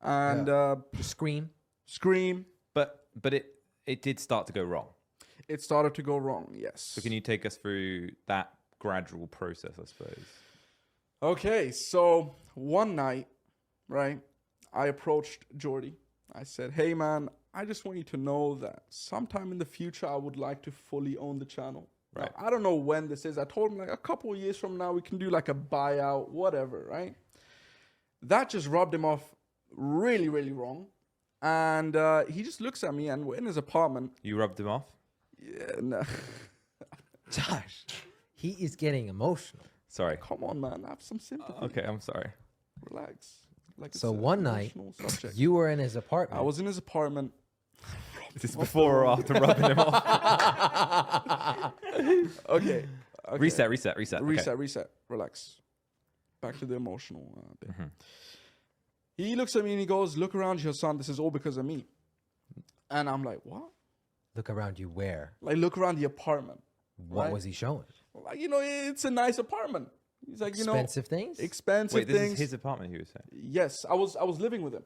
and Scream. But it did start to go wrong. It started to go wrong. Yes. So can you take us through that gradual process, I suppose? Okay, so one night, right, I approached Jordy. I said, hey, man, I just want you to know that sometime in the future, I would like to fully own the channel. Right. Now, I don't know when this is. I told him, like, a couple of years from now, we can do, like, a buyout, whatever, right? That just rubbed him off really, really wrong. And he just looks at me, and we're in his apartment. You rubbed him off? Yeah, no. Josh, he is getting emotional. Sorry. Come on, man. Have some sympathy. Okay, I'm sorry. Relax. Like So it's one night, subject. you were in his apartment. I was in his apartment. Is this before or after rubbing him off? Okay. Reset. Reset. Relax. Back to the emotional bit. He looks at me and he goes, look around you, son. This is all because of me. And I'm like, what? Look around you where? Like, look around the apartment. What right? was he showing? Like, you know, it's a nice apartment. He's like, you know. Expensive things? Expensive Wait, things. this is his apartment, he was saying? Yes. I was living with him.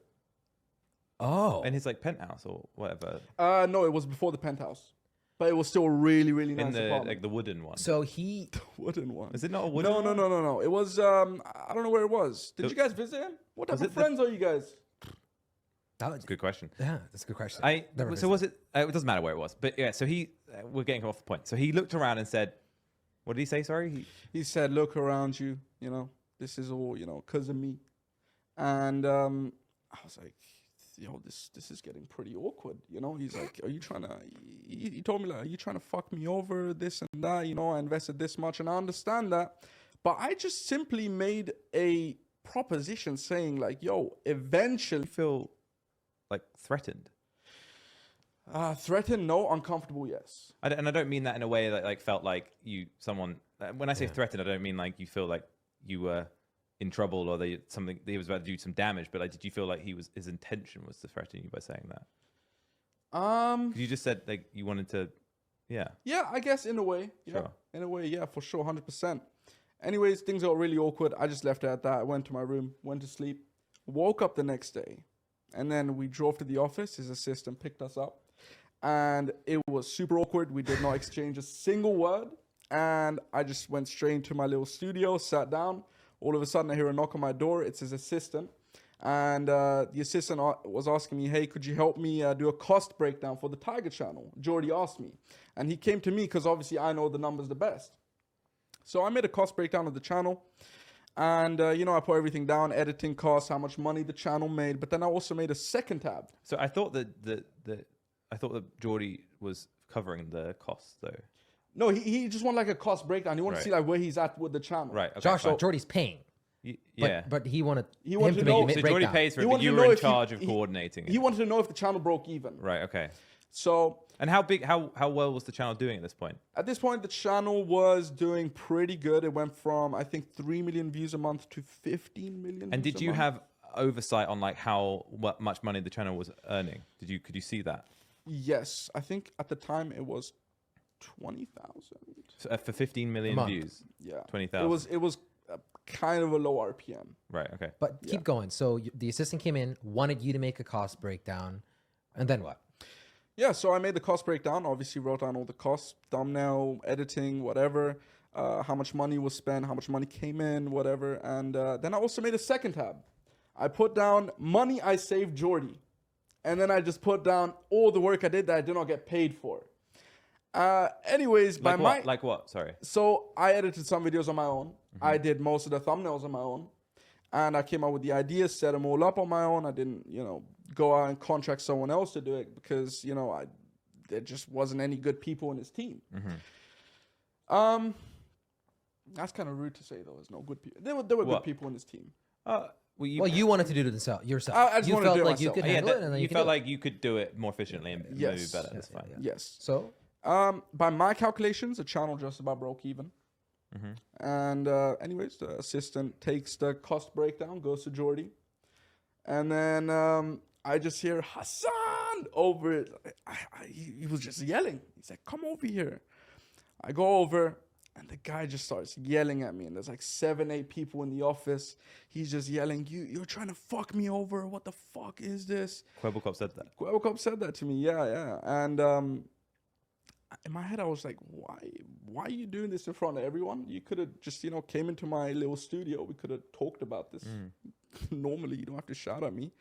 Oh. In his like penthouse or whatever? No, it was before the penthouse. But it was still a really, really nice In the apartment. like the wooden one. So he... Wooden one. Is it not a wooden one? No. It was, I don't know where it was. Did you guys visit him? What type of friends are you guys? Good question. Yeah, that's a good question. So was it? It doesn't matter where it was, but yeah. So we're getting off the point. So he looked around and said, "What did he say? Sorry." He said, "Look around you. You know, this is all because of me." And I was like, "Yo, this is getting pretty awkward." He's like, "Are you trying to?" He told me like, "Are you trying to fuck me over? This and that. I invested this much, and I understand that, but I just simply made a proposition saying like, yo, eventually." You feel like threatened? Threatened, no. Uncomfortable, yes. And I don't mean that in a way that like felt like someone. When I say threatened, I don't mean like you feel like you were in trouble or he was about to do some damage. But like, did you feel like his intention was to threaten you by saying that? 'Cause you just said like you wanted to, yeah. Yeah, I guess in a way. Yeah, Sure. in a way, yeah, for sure, 100%. Anyways, things got really awkward. I just left it at that. I went to my room, went to sleep, woke up the next day. And then we drove to the office. His assistant picked us up. And it was super awkward. We did not exchange a single word. And I just went straight into my little studio, sat down. All of a sudden, I hear a knock on my door. It's his assistant. And the assistant was asking me, hey, could you help me do a cost breakdown for the Tiger channel? Jordy asked me. And he came to me because obviously I know the numbers the best. So I made a cost breakdown of the channel. And, I put everything down, editing costs, how much money the channel made. But then I also made a second tab. So I thought that Jordy was covering the costs though. No, he just wanted like a cost breakdown. He wanted to see like where he's at with the channel. Right. Okay, Josh, Jordy's paying. Yeah. But he wanted to him to know- make So a Jordy breakdown. pays for it, He but wanted you to were know in if charge of coordinating He it. wanted to know if the channel broke even. Right. Okay. So And how big? How well was the channel doing at this point? at this point, the channel was doing pretty good. It went from, I think, 3 million views a month to 15 million And views did a you month. have oversight on like what much money the channel was earning? Could you see that? Yes. I think at the time it was 20,000. So, for 15 million month. views, Yeah. 20,000. It was kind of a low RPM. Right. Okay. But keep going. So the assistant came in, wanted you to make a cost breakdown. And then what? Yeah, so I made the cost breakdown, obviously wrote down all the costs, thumbnail, editing, whatever, how much money was spent, how much money came in, whatever. And then I also made a second tab. I put down money I saved Jordy. And then I just put down all the work I did that I did not get paid for. Anyways, Like what? Sorry. So I edited some videos on my own. I did most of the thumbnails on my own. And I came up with the ideas, set them all up on my own. I didn't, go out and contract someone else to do it because, there just wasn't any good people in his team. That's kind of rude to say, though. There's no good people. There were good people in his team. Well, you wanted to do it yourself. I just you wanted to felt do it like you myself. could handle it, and then you could felt do it. like you could do it more efficiently and maybe Yes. better. That's fine. Yes. So By my calculations, the channel just about broke even. And anyways, the assistant takes the cost breakdown, goes to Jordy. And then I just hear Hassan over it. He was just yelling. He's like, come over here. I go over. And the guy just starts yelling at me, and there's like 7, 8 people in the office. He's just yelling, "You're trying to fuck me over. What the fuck is this?" kwebblkop said that. kwebblkop said that to me. Yeah. And in my head, I was like, why are you doing this in front of everyone? You could have just, came into my little studio. We could have talked about this. Normally, you don't have to shout at me.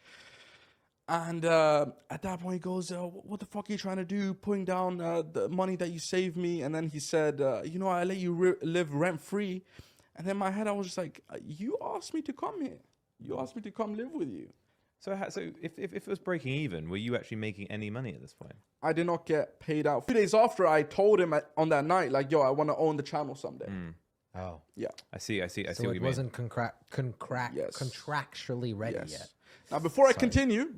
And at that point, he goes, "What the fuck are you trying to do? Putting down the money that you saved me." And then he said, "I let you live rent free." And then in my head, I was just like, "You asked me to come here. You asked me to come live with you." So if it was breaking even, were you actually making any money at this point? I did not get paid out. 2 days after, I told him on that night, like, "Yo, I want to own the channel someday." Oh, Yeah. I see so what you it mean. wasn't Yes. contractually ready Yes. yet. Now, before I continue,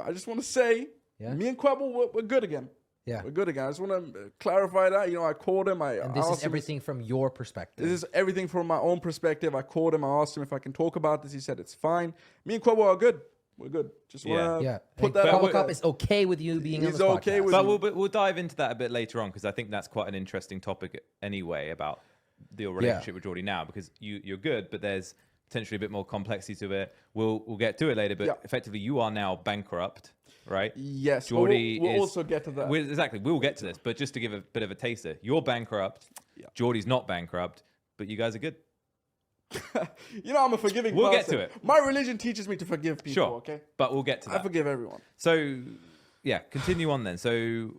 I just want to say, Yeah. me and Quebble, we're good again. Yeah. We're good again. I just want to clarify that. I called him. And this I is asked him- everything from your perspective. This is everything from my own perspective. I called him. I asked him if I can talk about this. He said it's fine. Me and Quebble are good. We're good. Just want to yeah. put that out Kwebblkop there. is okay with you being on He's this okay podcast. with But we'll dive into that a bit later on because I think that's quite an interesting topic anyway about your relationship with Geordie now, because you're good, but there's potentially a bit more complexity to it. We'll get to it later, but effectively you are now bankrupt, right? Yes. Geordie we'll is, also get to that. Exactly. We'll get to this, but just to give a bit of a taster, you're bankrupt. Yeah. Geordie's not bankrupt, but you guys are good. I'm a forgiving We'll person. get to it. My religion teaches me to forgive people, Sure. okay? But we'll get to that. I forgive everyone. So, yeah, continue on then. So,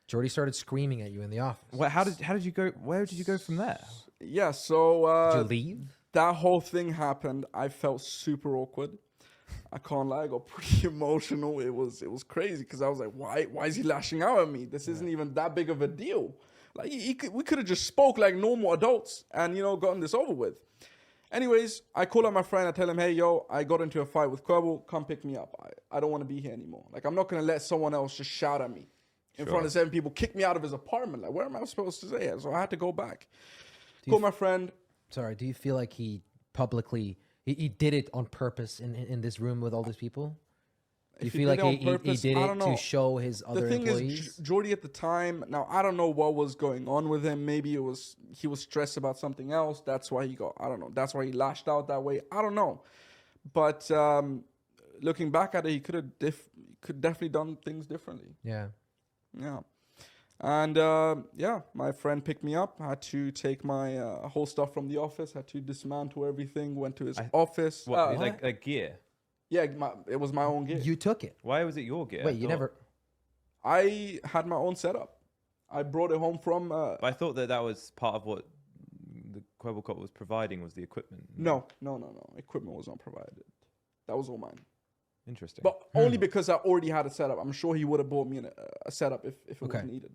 Geordie started screaming at you in the office. how did you go? Where did you go from there? Yeah, so Did you leave? that whole thing happened. I felt super awkward. I can't lie, I got pretty emotional. It was crazy because I was like, why is he lashing out at me? This isn't even that big of a deal. Like we could have just spoke like normal adults and gotten this over with. Anyways, I call up my friend. I tell him, "Hey, yo, I got into a fight with Quebble. Come pick me up. I don't want to be here anymore. Like, I'm not gonna let someone else just shout at me in front of 7 people, kick me out of his apartment. Like, where am I supposed to say it?" So I had to go back. Call my friend. Sorry, do you feel like he publicly he did it on purpose in this room with all these people? Do you If he feel did like it on purpose, he did I it don't to know. show his other The thing employees? is, Geordie at the time, now I don't know what was going on with him. Maybe he was stressed about something else. That's why I don't know. That's why he lashed out that way. I don't know. But looking back at it, he could definitely done things differently. Yeah. Yeah. And my friend picked me up. I had to take my whole stuff from the office. Had to dismantle everything. Went to his office. What, like gear? Yeah, it was my own gear. You took it. Why was it your gear? Wait, you never. I had my own setup. I brought it home from. But I thought that was part of what the kwebblkop was providing was the equipment. No. Equipment was not provided. That was all mine. Interesting. But only because I already had a setup. I'm sure he would have bought me a setup if it was needed.